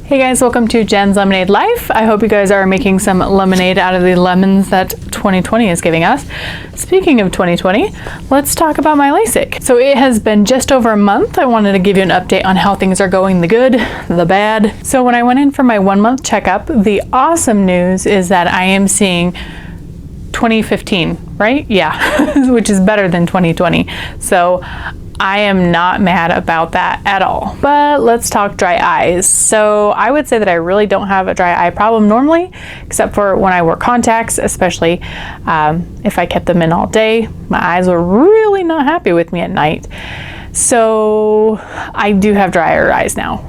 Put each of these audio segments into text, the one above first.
Hey guys, welcome to Jen's Lemonade Life. I hope you guys are making some lemonade out of the lemons that 2020 is giving us. Speaking of 2020, let's talk about my Lasik. So it has been just over a month. I wanted to give you an update on how things are going, the good, the bad. So when I went in for my 1 month checkup, the awesome news is that I am seeing 2015, right? Yeah, which is better than 2020. So I am not mad about that at all. But let's talk dry eyes. So I would say that I really don't have a dry eye problem normally, except for when I wear contacts, especially if I kept them in all day. My eyes were really not happy with me at night. So I do have drier eyes now.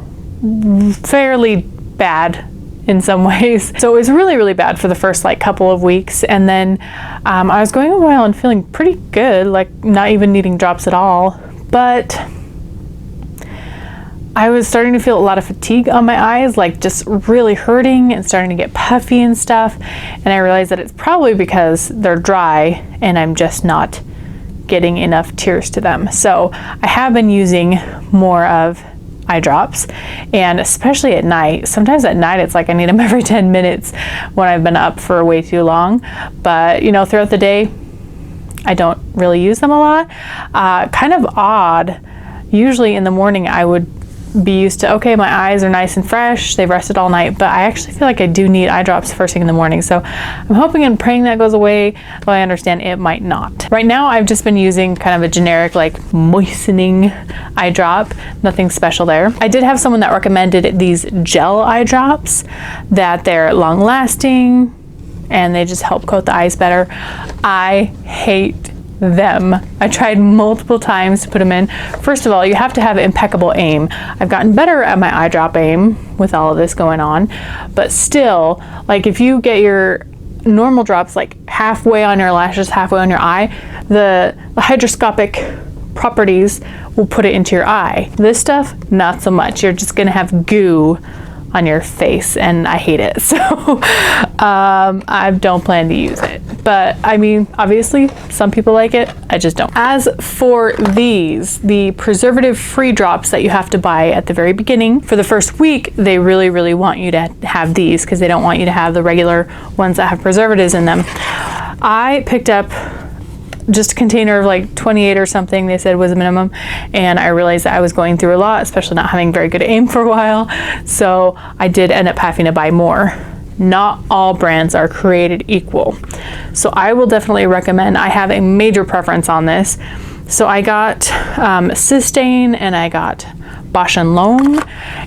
Fairly bad in some ways. So it was really, really bad for the first couple of weeks. And then I was going a while and feeling pretty good, like not even needing drops at all. But I was starting to feel a lot of fatigue on my eyes, like just really hurting and starting to get puffy and stuff. And I realized that it's probably because they're dry and I'm just not getting enough tears to them. So I have been using more of eye drops, and especially at night. Sometimes at night it's like I need them every 10 minutes when I've been up for way too long. But you know, throughout the day, I don't really use them a lot. Kind of odd. Usually in the morning I would be used to, okay, my eyes are nice and fresh, they've rested all night, but I actually feel like I do need eye drops first thing in the morning. So I'm hoping and praying that goes away, though I understand it might not. Right now I've just been using kind of a generic moistening eye drop, nothing special there. I did have someone that recommended these gel eye drops, that they're long lasting and they just help coat the eyes better. I hate them. I tried multiple times to put them in. First of all, you have to have impeccable aim. I've gotten better at my eye drop aim with all of this going on, but still, if you get your normal drops halfway on your lashes, halfway on your eye, the hygroscopic properties will put it into your eye. This stuff, not so much. You're just gonna have goo on your face and I hate it. So I don't plan to use it. But I mean, obviously some people like it, I just don't. As for these, the preservative-free drops that you have to buy at the very beginning, for the first week, they really, really want you to have these because they don't want you to have the regular ones that have preservatives in them. I picked up just a container of 28 or something, they said was a minimum, and I realized that I was going through a lot, especially not having very good aim for a while, so I did end up having to buy more. Not all brands are created equal, so I will definitely recommend. I have a major preference on this, so I got Systane and I got Bausch & Lomb,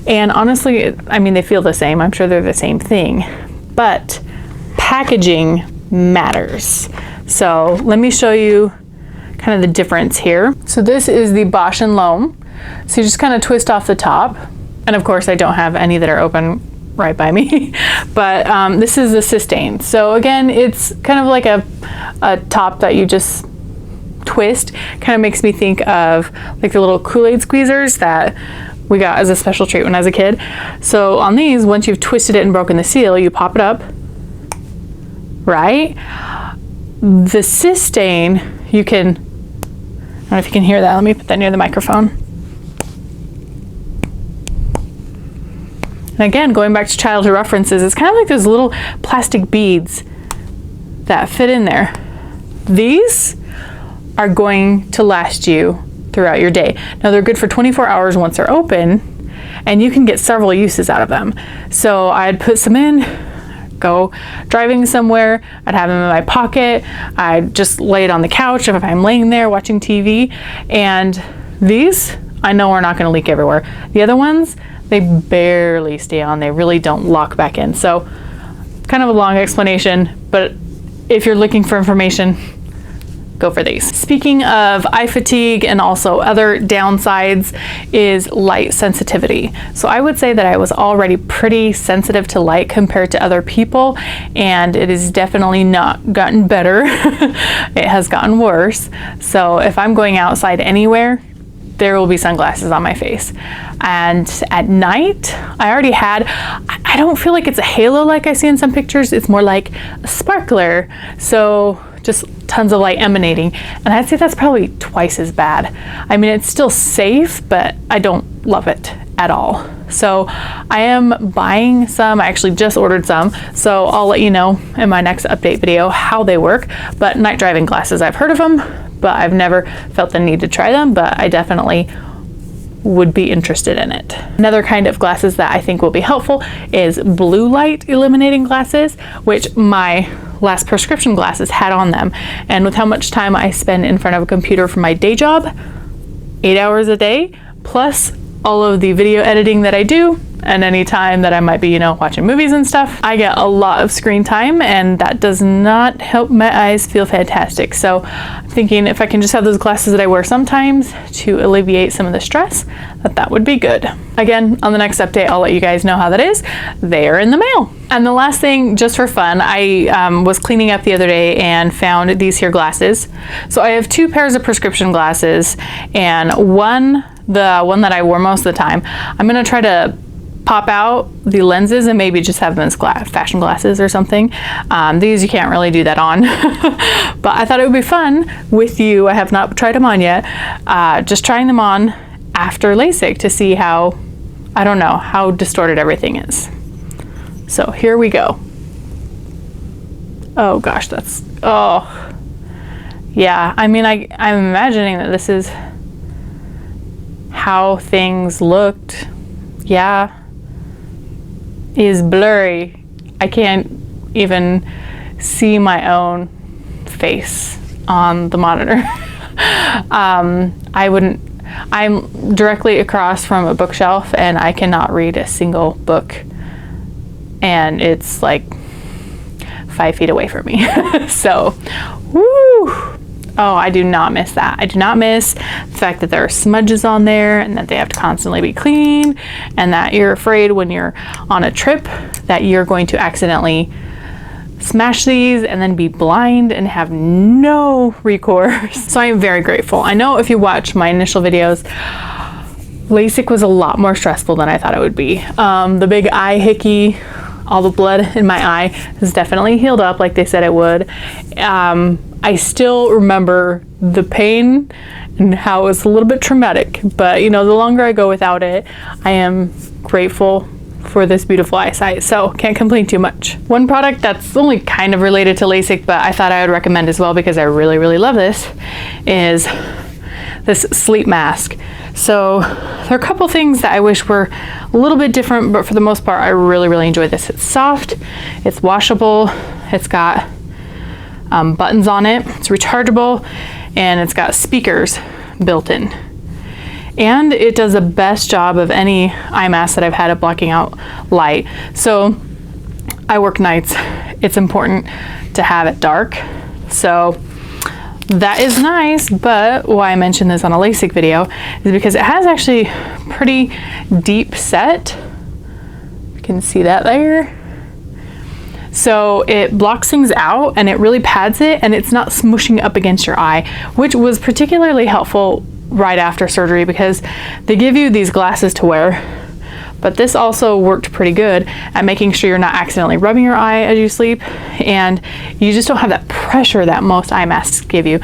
and honestly, I mean, they feel the same. I'm sure they're the same thing, but packaging matters. So let me show you kind of the difference here. So this is the Bausch & Lomb. So you just kind of twist off the top. And of course I don't have any that are open right by me, but this is the Systane. So again, it's kind of like a top that you just twist. Kind of makes me think of the little Kool-Aid squeezers that we got as a special treat when I was a kid. So on these, once you've twisted it and broken the seal, you pop it up, right? The Systane, you can, I don't know if you can hear that, let me put that near the microphone. And again, going back to childhood references, it's kind of like those little plastic beads that fit in there. These are going to last you throughout your day. Now they're good for 24 hours once they're open, and you can get several uses out of them. So I'd put some in, go driving somewhere, I'd have them in my pocket, I'd just lay it on the couch if I'm laying there watching TV, and these I know are not going to leak everywhere. The other ones, they barely stay on, they really don't lock back in. So kind of a long explanation, but if you're looking for information, go for these. Speaking of eye fatigue and also other downsides is light sensitivity. So I would say that I was already pretty sensitive to light compared to other people, and it has definitely not gotten better. It has gotten worse. So if I'm going outside anywhere, there will be sunglasses on my face. And at night, I don't feel like it's a halo like I see in some pictures. It's more like a sparkler. So just tons of light emanating. And I'd say that's probably twice as bad. I mean, it's still safe, but I don't love it at all. So I am buying some. I actually just ordered some, so I'll let you know in my next update video how they work. But night driving glasses, I've heard of them, but I've never felt the need to try them, but I definitely would be interested in it. Another kind of glasses that I think will be helpful is blue light eliminating glasses, which my last prescription glasses had on them. And with how much time I spend in front of a computer for my day job, 8 hours a day, plus all of the video editing that I do, and any time that I might be, watching movies and stuff, I get a lot of screen time, and that does not help my eyes feel fantastic. So I'm thinking if I can just have those glasses that I wear sometimes to alleviate some of the stress, that would be good. Again, on the next update, I'll let you guys know how that is. They are in the mail. And the last thing, just for fun, I was cleaning up the other day and found these here glasses. So I have 2 pairs of prescription glasses, and the one that I wore most of the time, I'm gonna try to pop out the lenses and maybe just have them as fashion glasses or something. These you can't really do that on, but I thought it would be fun with you. I have not tried them on yet. Just trying them on after LASIK to see how, I don't know, how distorted everything is. So here we go. Oh gosh, yeah, I mean, I'm imagining that this is how things looked. Yeah, is blurry. I can't even see my own face on the monitor. I'm directly across from a bookshelf and I cannot read a single book, and it's like 5 feet away from me. So, woo! Oh, I do not miss that. I do not miss the fact that there are smudges on there and that they have to constantly be cleaned, and that you're afraid when you're on a trip that you're going to accidentally smash these and then be blind and have no recourse. So I am very grateful. I know if you watch my initial videos, LASIK was a lot more stressful than I thought it would be. The big eye hickey, all the blood in my eye has definitely healed up like they said it would. I still remember the pain and how it was a little bit traumatic, but the longer I go without it, I am grateful for this beautiful eyesight, so can't complain too much. One product that's only kind of related to LASIK, but I thought I would recommend as well because I really, really love this, is this sleep mask. So there are a couple things that I wish were a little bit different, but for the most part, I really, really enjoy this. It's soft, it's washable, it's got buttons on it, it's rechargeable, and it's got speakers built in. And it does the best job of any eye mask that I've had at blocking out light. So I work nights. It's important to have it dark. So that is nice, but why I mentioned this on a LASIK video is because it has actually pretty deep set. You can see that there. So it blocks things out and it really pads it, and it's not smushing up against your eye, which was particularly helpful right after surgery because they give you these glasses to wear, but this also worked pretty good at making sure you're not accidentally rubbing your eye as you sleep, and you just don't have that pressure that most eye masks give you.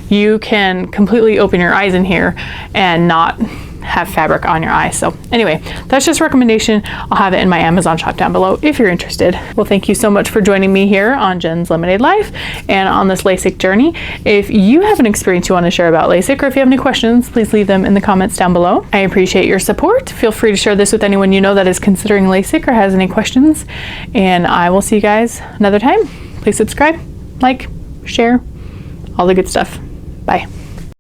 You can completely open your eyes in here and not have fabric on your eye. So anyway, that's just a recommendation. I'll have it in my Amazon shop down below if you're interested. Well, thank you so much for joining me here on Jen's Lemonade Life and on this LASIK journey. If you have an experience you want to share about LASIK, or if you have any questions, please leave them in the comments down below. I appreciate your support. Feel free to share this with anyone you know that is considering LASIK or has any questions, and I will see you guys another time. Please subscribe, like, share, all the good stuff. Bye.